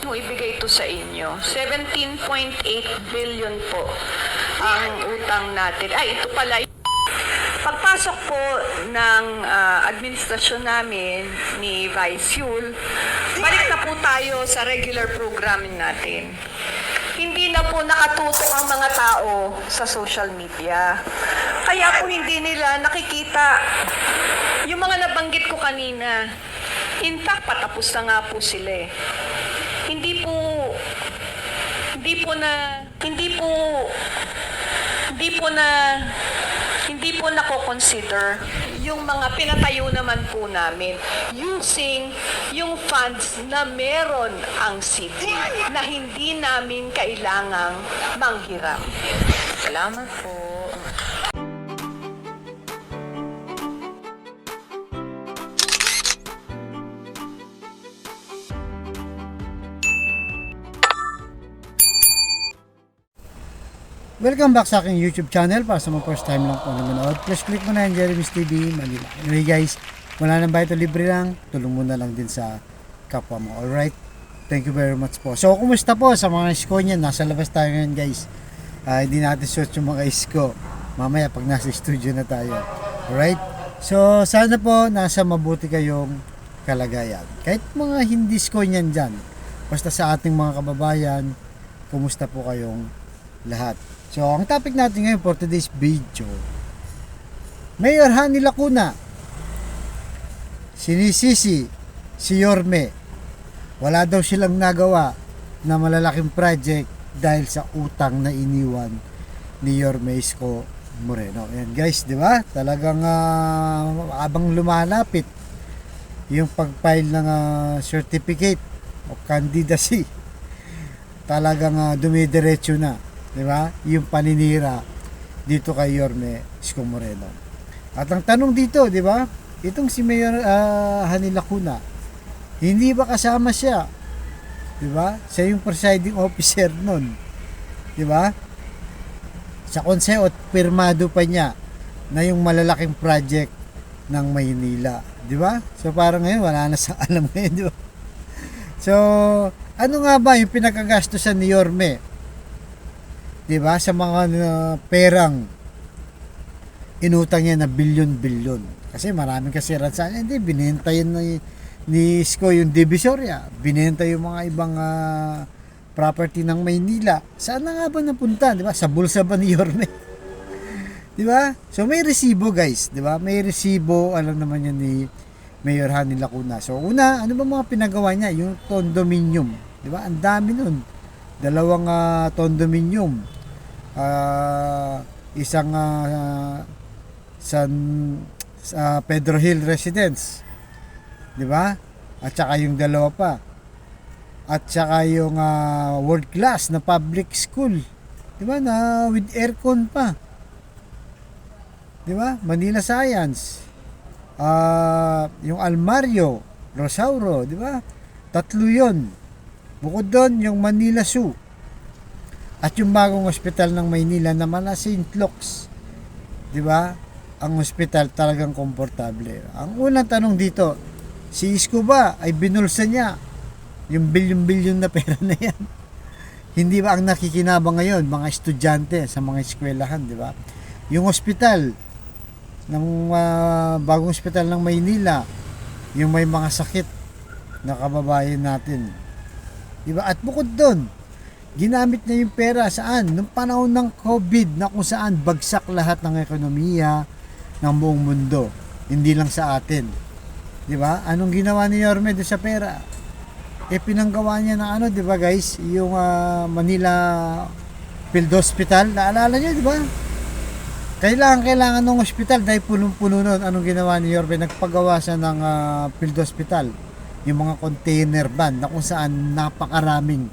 mo ibigay ito sa inyo. 17.8 billion po ang utang natin. Ay, ito pala. Pagpasok po ng administrasyon namin ni Vice Yul, balik na po tayo sa regular programming natin. Hindi na po nakatutok ang mga tao sa social media. Kaya po hindi nila nakikita yung mga nabanggit ko kanina. In fact, patapos na nga po sila eh. Hindi po nako-consider yung mga pinatayo naman po namin using yung funds na meron ang city na hindi namin kailangang manghiram. Salamat po. Welcome back sa aking YouTube channel. Para sa mga first time lang po na manood, please click mo na yung Jeremy's TV Manila. Anyway guys, wala nang bayad o libre lang, tulong mo na lang din sa kapwa mo. Alright? Thank you very much po. So, kumusta po sa mga isko niyan? Nasa labas tayo ngayon guys. Hindi natin shoot yung mga isko. Mamaya pag nasa studio na tayo. Alright? So, sana po nasa mabuti kayong kalagayan. Kahit mga hindi isko niyan dyan. Basta sa ating mga kababayan, kumusta po kayong lahat. So, ang topic natin ngayon for today's video, Mayor Hani Lacuna sinisisi si Yorme. Wala daw silang nagawa na malalaking project dahil sa utang na iniwan ni Yorme Isko Moreno. Ayan guys, di ba? Talagang abang lumalapit yung pag-file ng certificate of candidacy, talagang dumidiretso na. Di ba? Yung paninira dito kay Yorme Isko Moreno. At ang tanong dito, di ba? Itong si Mayor Hani Lacuna, hindi ba kasama siya? Di ba? Siya yung presiding officer nun. Di ba? Sa konseho at pirmado pa niya na yung malalaking project ng Maynila. Di ba? So parang ngayon wala na sa alam ngayon, di ba? So, ano nga ba yung pinakagastusan ni Yorme? Diba? Sa mga perang inutang niya na bilyon-bilyon. Kasi maraming kasiran sa hindi, binenta yun ni Isko yung Divisoria. Binenta yung mga ibang property ng Maynila. Saan na nga ba napunta? Diba? Sa bulsa ba ni Yorme? Diba? So may resibo guys. Diba? May resibo, alam naman yan ni Mayor Hani Lacuna. So una, ano ba mga pinagawa niya? Yung condominium. Diba? Ang dami nun. Dalawang condominium. Isang sa Pedro Hill Residence, di ba? At saka yung dalawa pa, at saka yung world class na public school, di ba, na with aircon pa, di ba? Manila Science, yung Almario Rosauro, di ba? Tatlo yun. Bukod doon yung Manila Zoo at yung bagong ospital ng Maynila naman na St. Luke's. 'Di ba? Ang ospital talagang komportable. Ang unang tanong dito, si Isko ba ay binulsa niya yung bilyon-bilyon na pera na yan? Hindi ba ang nakikinabang ngayon mga estudyante sa mga eskwelahan, 'di ba? Yung ospital ng bagong ospital ng Maynila, yung may mga sakit na kababayan natin. 'Di ba? At bukod doon, ginamit niya yung pera saan? Nung panahon ng COVID na kung saan bagsak lahat ng ekonomiya ng buong mundo. Hindi lang sa atin. Di ba? Anong ginawa ni Yorme doon sa pera? Pinanggawa niya ng ano, di ba guys? Yung Manila Field Hospital. Naalala niyo, di ba? Kailangan ng hospital dahil punong-puno nun. Anong ginawa ni Yorme? Nagpagawa siya ng Field Hospital. Yung mga container van na kung saan napakaraming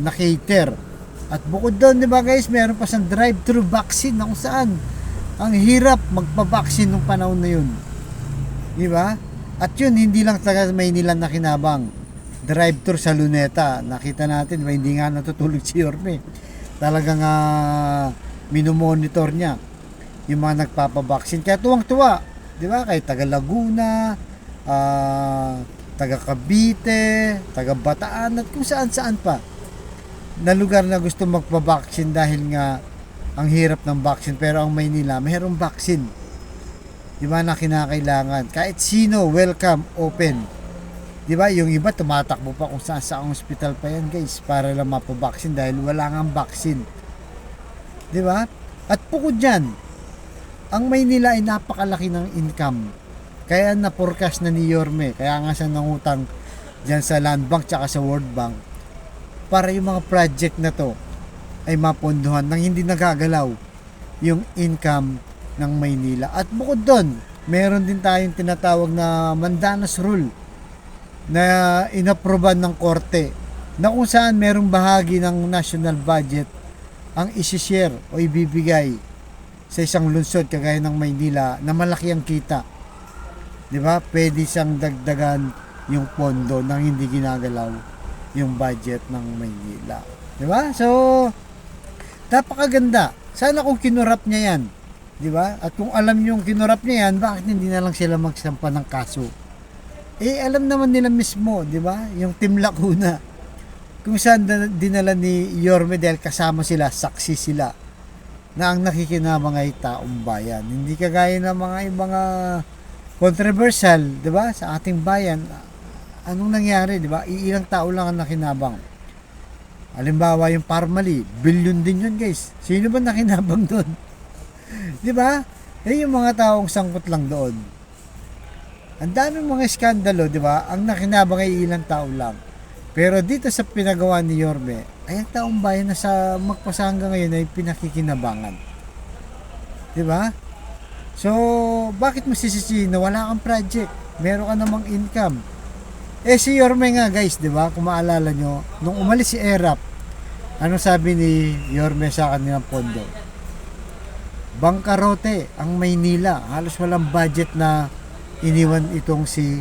na-cater. At bukod doon, di ba guys, meron pa siyang drive-thru vaccine na kung saan ang hirap magpa-vaccine nung panahon na yun. Di ba? At yun, hindi lang taga Maynila na kinabang. Drive-thru sa Luneta. Nakita natin, hindi nga natutulog si Yorme. Talagang minomonitor niya yung mga nagpapa-vaccine. Kaya tuwang-tuwa. Di ba? Kay taga Laguna, taga Cavite, taga Bataan at kung saan-saan pa na lugar na gusto magpa-vaccine dahil nga ang hirap ng vaccine, pero ang Maynila mayroong vaccine, di ba, na kinakailangan. Kahit sino, welcome, open. Di ba, yung iba tumatakbo pa kung saan sa hospital pa yan guys para lang mapa-vaccine dahil wala nga vaccine. Di ba? At bukod dyan, ang Maynila ay napakalaki ng income. Kaya na-forecast na ni Yorme, kaya nga siya nangutang dyan sa Land Bank tsaka sa World Bank para yung mga project na to ay mapondohan nang hindi nagagalaw yung income ng Maynila. At bukod doon, meron din tayong tinatawag na Mandanas Rule na inaproban ng korte na kung saan merong bahagi ng national budget ang isi-share o ibibigay sa isang lungsod kagaya ng Maynila na malaki ang kita. 'Di ba? Pwede siyang dagdagan yung pondo nang hindi ginagalaw yung budget ng Maynila. 'Di ba? So napakaganda. Sana kung kinurap niya 'yan, 'di ba? At kung alam niyo yung kinurap niya 'yan, bakit hindi na lang sila magsampa ng kaso? Alam naman nila mismo, 'di ba? Yung Team Lacuna kung saan dinala ni Yorme dahil kasama sila, saksi sila na ang nakikinabang ay taong bayan. Hindi kagaya ng mga ibang controversial, 'di ba? Sa ating bayan, anong nangyari, 'di ba? Iilang tao lang ang nakinabang. Halimbawa yung Parmali, bilyon din 'yun, guys. Sino ba nakinabang doon? 'Di ba? Yung mga taong sangkot lang doon. Ang daming mga iskandalo, 'di ba? Ang nakinabang ay ilang tao lang. Pero dito sa pinagawa ni Yorme, ay ang taong bayan na sa magpasa hanggang ngayon ay pinakikinabangan. 'Di ba? So, bakit mo sisisihin na wala kang project? Meron ka namang income. Si Yorme nga guys, 'di ba? Kung maalala nyo, nung umalis si ERAP, ano sabi ni Yorme sa kanilang pondo? Bangkarote ang Maynila. Halos walang budget na iniwan itong si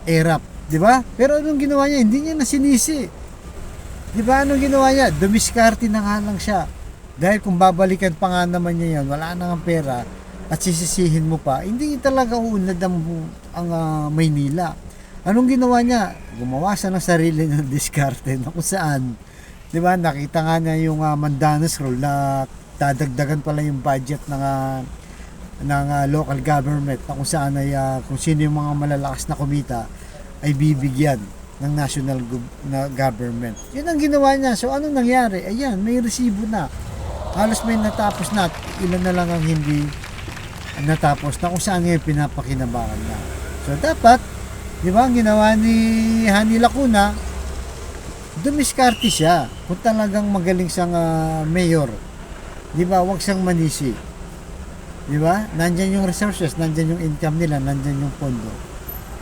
ERAP, 'di ba? Pero anong ginawa niya? Hindi niya nasinisi. 'Di ba? Anong ginawa niya? Dumiskarte na nga lang siya. Dahil kung babalikan pa nga naman niya 'yan, wala na ng pera at sisisihin mo pa, hindi talaga uunlad ang Maynila. Anong ginawa niya? Gumawa siya ng sarili ng diskarte na kung saan, 'di ba? Nakita nga niya yung Mandanas Rule na dadagdagan pala yung budget ng local government na kung saan ay kung sino yung mga malalakas na kumita ay bibigyan ng national na government. Yun ang ginawa niya. So anong nangyari? Ayan, may resibo na. Halos may natapos na. Ilan na lang ang hindi natapos na kung saan ngayon pinapakinabangan niya. So dapat, di ba, ang ginawa ni Hani Lacuna, dumiskarte siya. Kung talagang magaling siyang mayor, di ba, huwag siyang manisi. Di ba? Nandyan yung resources, nandyan yung income nila, nandyan yung pondo.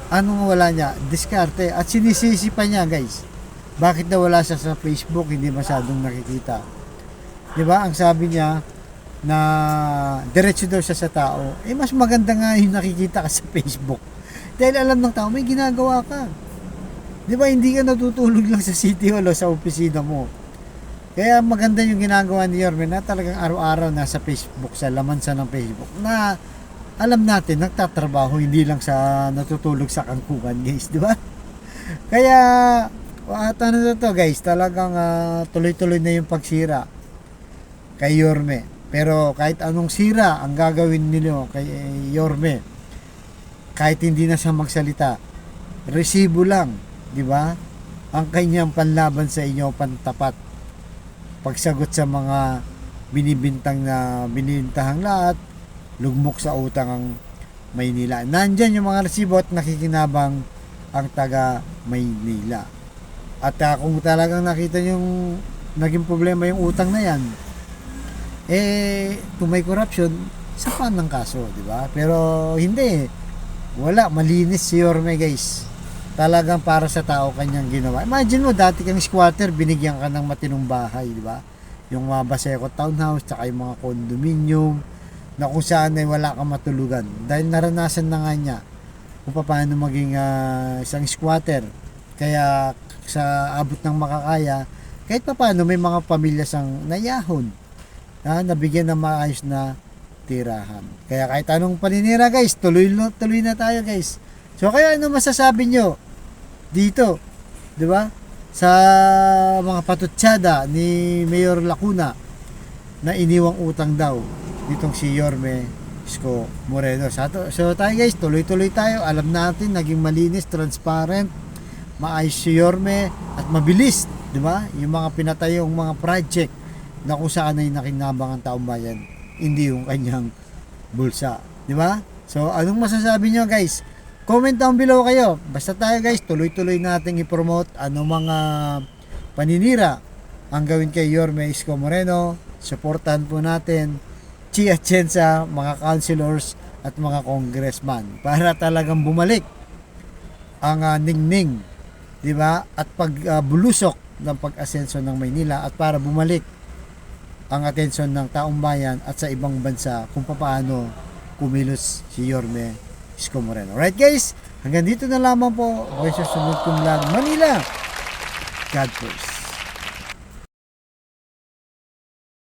Anong wala niya? Diskarte. At sinisisi pa niya, guys. Bakit na wala siya sa Facebook? Hindi masyadong nakikita. Di ba? Ang sabi niya na diretso daw siya sa tao. Mas maganda nga yung nakikita ka sa Facebook. Dahil alam ng tao, may ginagawa ka. Di ba? Hindi ka natutulog lang sa City Hall o sa opisina mo. Kaya maganda yung ginagawa ni Yorme na talagang araw-araw nasa Facebook, sa laman sa ng Facebook, na alam natin, nagtatrabaho, hindi lang sa natutulog sa kangkungan, guys, di ba? Kaya, ano na to, guys, talagang tuloy-tuloy na yung pagsira kay Yorme. Pero kahit anong sira ang gagawin nila kay Yorme, kahit hindi na siya magsalita, resibo lang, di ba? Ang kanyang panlaban sa inyo, pantapat. Pagsagot sa mga binibintahang lahat, lugmok sa utang ang Maynila. Nandyan yung mga resibo at nakikinabang ang taga Maynila. At kung talagang nakita yung naging problema yung utang na yan, kung may corruption, sapan ng kaso, di ba? Pero hindi, wala, malinis si Yorme, guys. Talagang para sa tao kanyang ginawa. Imagine mo, dati kang squatter, binigyan ka ng matinong bahay, di ba? Yung mga Baseco Townhouse, tsaka yung mga condominium, na kung saan ay wala kang matulugan. Dahil naranasan na nga niya kung paano maging isang squatter. Kaya sa abot ng makakaya, kahit paano may mga pamilya sang nayahon, nabigyan ng maayos na tirahan. Kaya kahit anong paninira, guys, tuloy na tayo, guys. So kaya ano masasabi nyo dito, di ba? Sa mga patutsada ni Mayor Lacuna na iniwang utang daw nitong si Yorme Isko Moreno. So tayo guys, tuloy-tuloy tayo. Alam natin, naging malinis, transparent, maayos si Yorme at mabilis, di ba? Yung mga pinatayong mga project na kung saan ay nakinabang ang taong bayan, hindi yung kanyang bulsa, di ba? So anong masasabi nyo guys? Comment down below kayo. Basta tayo guys, tuloy-tuloy nating i-promote ano mga paninira ang gawin kay Yorme Isko Moreno. Supportan po natin Chi Atienza, mga councilors at mga congressman para talagang bumalik ang ningning, di ba? At pagbulusok ng pag-asenso ng Maynila at para bumalik ang atensyon ng taong bayan at sa ibang bansa kung paano kumilos si Yorme Isko Moreno. Alright guys, hanggang dito na lamang po. Ako yung susunod kong vlog, Manila. God first.